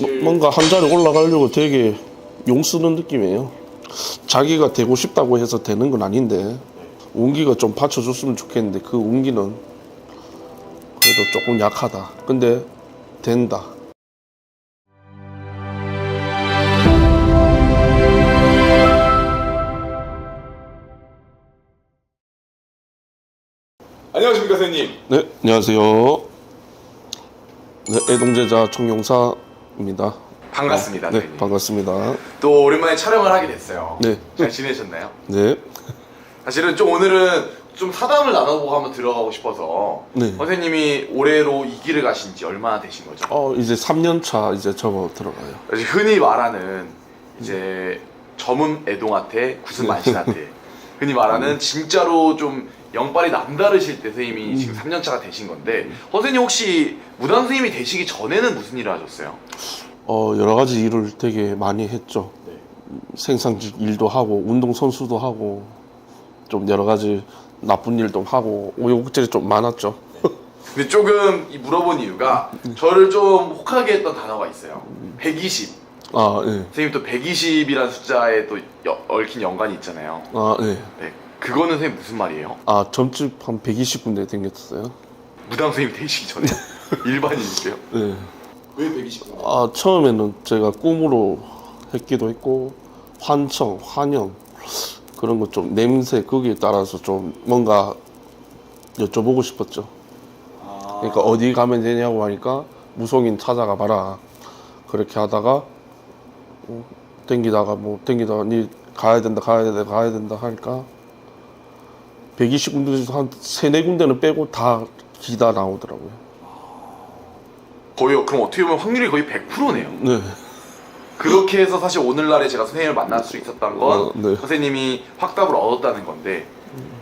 뭔가 한 자리 올라가려고 되게 용 쓰는 느낌이에요. 자기가 되고 싶다고 해서 되는 건 아닌데 운기가 좀 받쳐줬으면 좋겠는데 그 운기는 그래도 조금 약하다. 근데 된다. 안녕하십니까 선생님. 네, 안녕하세요. 네, 애동제자 청용사입니다. 반갑습니다. 네, 선생님. 반갑습니다. 또 오랜만에 촬영을 하게 됐어요. 네. 잘 지내셨나요? 네, 사실은 좀 오늘은 좀 사담을 나눠보고 한번 들어가고 싶어서 네. 선생님이 올해로 이 길을 가신 지 얼마나 되신 거죠? 이제 3년 차 이제 접어 들어가요. 그래서 흔히 말하는 이제 점은 애동한테 굿은 만신한테 흔히 말하는 진짜로 좀 영빨이 남다르실 때 선생님이 지금 3년 차가 되신 건데 선생님 혹시 무당 선생님이 되시기 전에는 무슨 일을 하셨어요? 여러 가지 일을 되게 많이 했죠. 네. 생산직 일도 하고 운동선수도 하고 좀 여러 가지 나쁜 일도 하고 우여곡절이 좀 많았죠. 근데 조금 물어본 이유가 저를 좀 혹하게 했던 단어가 있어요. 120. 아, 네. 선생님 또 120이라는 숫자에 또 얽힌 연관이 있잖아요. 아, 네. 네. 그거는 선생님 무슨 말이에요? 아, 점집 한 120군데 댕겼어요. 무당 선생님 되시기 전에 일반인이세요? 네. 왜 120분? 아, 처음에는 제가 꿈으로 했기도 했고 환청, 환영 그런 거 좀 냄새 거기에 따라서 좀 뭔가 여쭤보고 싶었죠. 그러니까 어디 가면 되냐고 하니까 무속인 찾아가 봐라. 그렇게 하다가 땡기다가 니 가야 된다 하니까 120군데 중에서 한 3-4군데는 빼고 다 기다 나오더라고요. 거의 그럼 어떻게 보면 확률이 거의 100%네요. 네. 그렇게 해서 사실 오늘날에 제가 선생님을 만날 수 있었던 건 네. 선생님이 확답을 얻었다는 건데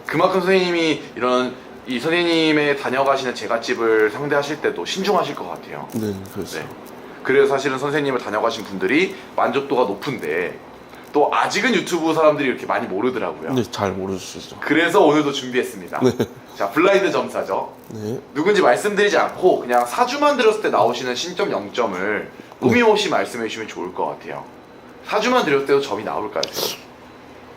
그만큼 선생님이 이런 이 선생님의 다녀가시는 제갓집을 상대하실 때도 신중하실 것 같아요. 네, 그래서. 네. 그래서 사실은 선생님을 다녀가신 분들이 만족도가 높은데 또 아직은 유튜브 사람들이 이렇게 많이 모르더라고요. 네, 잘 모르시죠. 그래서 오늘도 준비했습니다. 네. 자, 블라인드 점사죠. 네. 누군지 말씀드리지 않고 그냥 사주만 들었을 때 나오시는 신점 0점을 꾸밈없이 말씀해 주시면 좋을 것 같아요. 사주만 들었을 때도 점이 나올까요?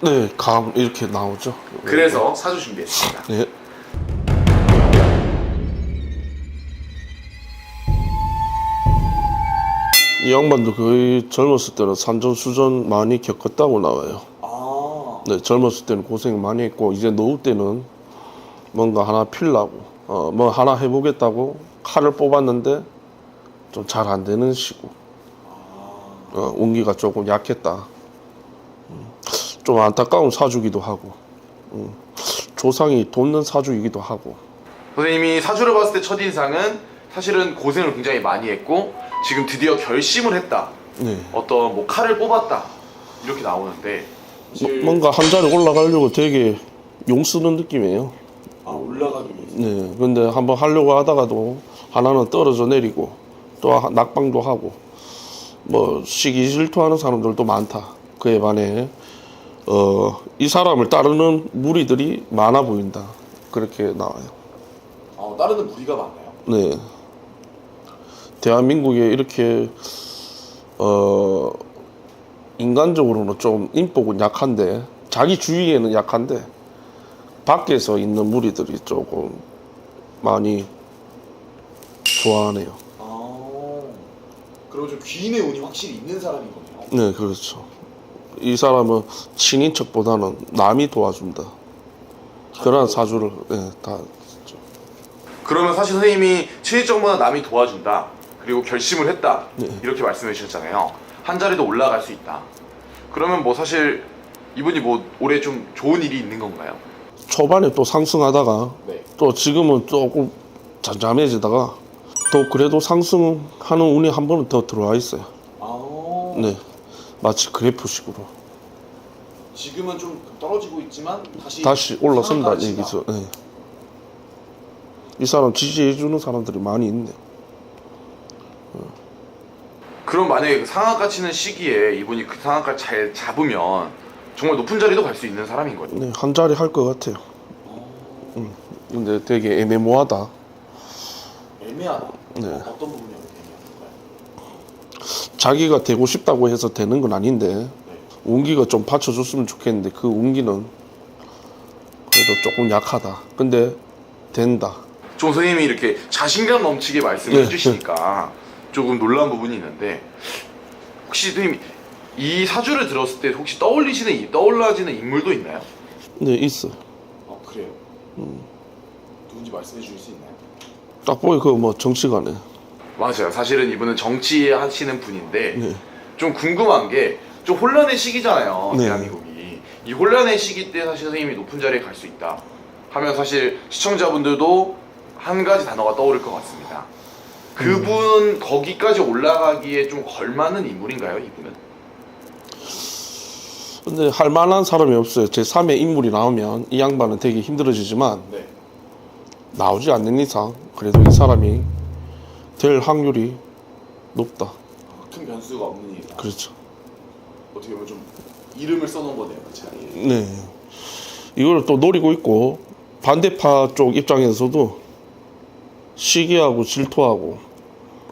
네, 감 이렇게 나오죠. 그래서 사주 준비했습니다. 네. 이 양반도 거의 젊었을 때는 산전수전 많이 겪었다고 나와요. 네, 젊었을 때는 고생 많이 했고 이제 노후 때는 뭔가 하나 필라고 뭐 하나 해보겠다고 칼을 뽑았는데 좀 잘 안 되는 시고 운기가 조금 약했다. 좀 안타까운 사주기도 하고 조상이 돕는 사주이기도 하고. 선생님이 사주를 봤을 때 첫인상은 사실은 고생을 굉장히 많이 했고 지금 드디어 결심을 했다. 네. 어떤 뭐 칼을 뽑았다. 이렇게 나오는데 뭔가 한 자리 올라가려고 되게 용 쓰는 느낌이에요. 올라가기 위해서. 네. 근데 한번 하려고 하다가도 하나는 떨어져 내리고 또 낙방도 하고 뭐 시기 질투하는 사람들도 많다. 그에 반해 이 사람을 따르는 무리들이 많아 보인다. 그렇게 나와요. 따르는 무리가 많나요? 네. 대한민국에 이렇게 인간적으로는 좀 인복은 약한데 자기 주위에는 약한데 밖에서 있는 무리들이 조금 많이 좋아하네요. 그리고 좀 귀인의 운이 확실히 있는 사람인 거네요. 네, 그렇죠. 이 사람은 친인척보다는 남이 도와준다. 그런 사주를 다. 그러면 사실 선생님이 친인척보다 남이 도와준다. 그리고 결심을 했다. 네. 이렇게 말씀해 주셨잖아요. 한 자리도 올라갈 수 있다. 그러면 뭐 사실 이분이 뭐 올해 좀 좋은 일이 있는 건가요? 초반에 또 상승하다가 네. 또 지금은 조금 잠잠해지다가 또 그래도 상승하는 운이 한 번은 더 들어와 있어요. 네, 마치 그래프식으로 지금은 좀 떨어지고 있지만 다시 올라선다 얘기죠. 네. 이 사람 지지해주는 사람들이 많이 있네. 그럼 만약에 그 상한가 치는 시기에 이분이 그 상한가 잘 잡으면 정말 높은 자리도 갈 수 있는 사람인 거죠. 네, 한 자리 할 것 같아요. 근데 되게 애매모하다. 애매하다. 네. 어떤 부분이 애매한가요? 자기가 되고 싶다고 해서 되는 건 아닌데 운기가 좀 받쳐줬으면 좋겠는데 그 운기는 그래도 조금 약하다. 근데 된다. 좀 선생님이 이렇게 자신감 넘치게 말씀을 네. 해주시니까 조금 놀란 부분이 있는데 혹시 선생님 이 사주를 들었을 때 혹시 떠올라지는 인물도 있나요? 네, 있어. 그래요? 누군지 말씀해 주실 수 있나요? 딱 보니 그 뭐 정치가네. 맞아요. 사실은 이분은 정치하시는 분인데 네. 좀 궁금한 게 좀 혼란의 시기잖아요. 네. 대한민국이. 이 혼란의 시기 때 사실 선생님이 높은 자리에 갈 수 있다 하면 사실 시청자분들도 한 가지 단어가 떠오를 것 같습니다. 그분 거기까지 올라가기에 좀 걸맞는 인물인가요, 이분은? 근데 할 만한 사람이 없어요. 제 3의 인물이 나오면 이 양반은 되게 힘들어지지만 네. 나오지 않는 이상 그래도 이 사람이 될 확률이 높다. 큰 변수가 없는 일이다. 그렇죠. 어떻게 보면 좀 이름을 써놓은 거네요, 그렇죠? 네. 이걸 또 노리고 있고 반대파 쪽 입장에서도 시기하고 질투하고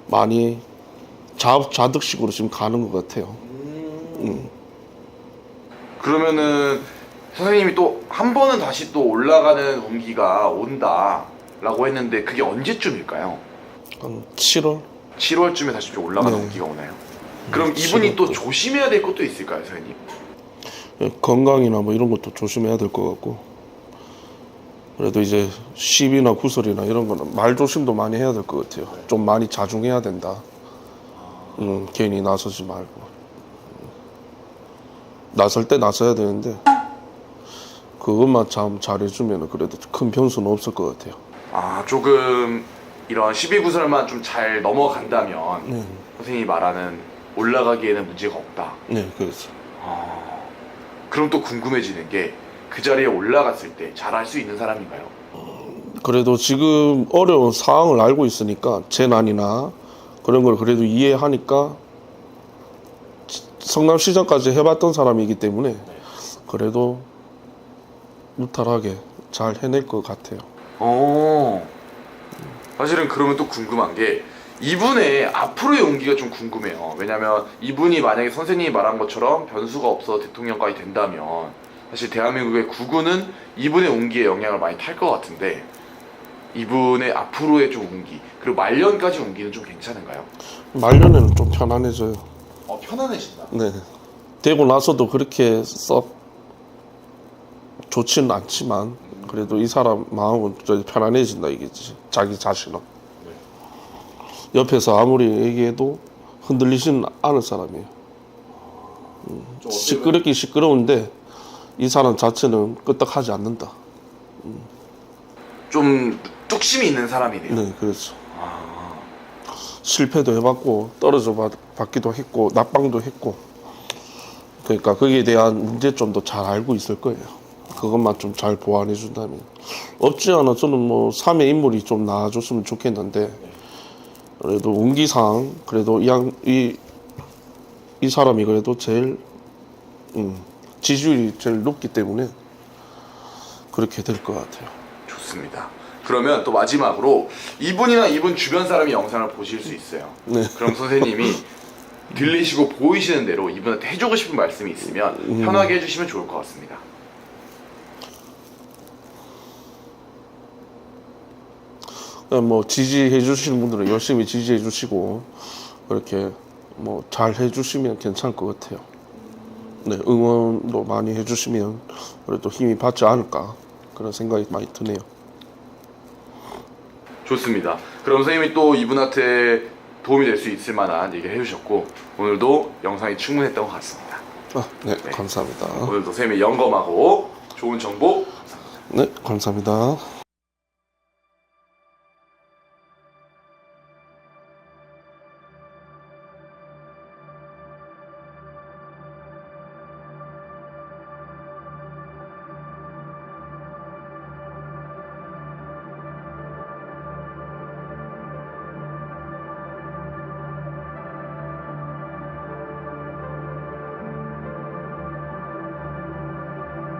많이 자득식으로 지금 가는 것 같아요. 그러면은 선생님이 또 한 번은 다시 또 올라가는 운기가 온다라고 했는데 그게 언제쯤일까요? 한 7월? 7월쯤에 다시 좀 올라가는 네. 운기가 오나요? 그럼 이분이 7월 또 때. 조심해야 될 것도 있을까요, 선생님? 건강이나 뭐 이런 것도 조심해야 될 것 같고 그래도 이제 시비나 구설이나 이런 거는 말 조심도 많이 해야 될 것 같아요. 좀 많이 자중해야 된다. 괜히 나서지 말고 나설 때 나서야 되는데 그것만 참 잘해주면 그래도 큰 변수는 없을 것 같아요. 아, 조금 이런 시비구설만 좀 잘 넘어간다면 네, 선생님이 말하는 올라가기에는 문제가 없다. 네, 그렇죠. 그럼 또 궁금해지는 게 그 자리에 올라갔을 때 잘할 수 있는 사람인가요? 그래도 지금 어려운 상황을 알고 있으니까 재난이나 그런 걸 그래도 이해하니까 성남시장까지 해봤던 사람이기 때문에 그래도 무탈하게 잘 해낼 것 같아요. 사실은 그러면 또 궁금한 게 이분의 앞으로의 용기가 좀 궁금해요. 왜냐면 이분이 만약에 선생님이 말한 것처럼 변수가 없어 대통령까지 된다면 사실 대한민국의 구군은 이분의 운기에 영향을 많이 탈 것 같은데 이분의 앞으로의 좀 운기 그리고 말년까지 운기는 좀 괜찮은가요? 말년에는 좀 편안해져요. 편안해진다. 네. 되고 나서도 그렇게 썩 좋지는 않지만 그래도 이 사람 마음은 좀 편안해진다 이게지. 자기 자신은. 옆에서 아무리 얘기해도 흔들리지는 않을 사람이에요. 시끄럽긴 시끄러운데 이 사람 자체는 끄떡하지 않는다. 좀 뚝심이 있는 사람이네요. 네, 그렇죠. 실패도 해봤고 떨어져 봤기도 했고 낙방도 했고 그러니까 거기에 대한 문제점도 잘 알고 있을 거예요. 그것만 좀 잘 보완해 준다면 없지 않아 저는 뭐 3의 인물이 좀 나아졌으면 좋겠는데 그래도 운기상 그래도 이 사람이 그래도 제일 지지율이 제일 높기 때문에 그렇게 될 것 같아요. 좋습니다. 그러면 또 마지막으로 이분이나 이분 주변 사람이 영상을 보실 수 있어요. 네. 그럼 선생님이 들리시고 보이시는 대로 이분한테 해주고 싶은 말씀이 있으면 편하게 해주시면 좋을 것 같습니다. 뭐 지지해 주시는 분들은 열심히 지지해 주시고 그렇게 뭐 잘 해주시면 괜찮을 것 같아요. 네, 응원도 많이 해주시면 그래도 힘이 받지 않을까 그런 생각이 많이 드네요. 좋습니다. 그럼 선생님이 또 이분한테 도움이 될 수 있을 만한 얘기를 해주셨고 오늘도 영상이 충분했던 것 같습니다. 네, 감사합니다. 오늘도 선생님이 영검하고 좋은 정보 네, 감사합니다.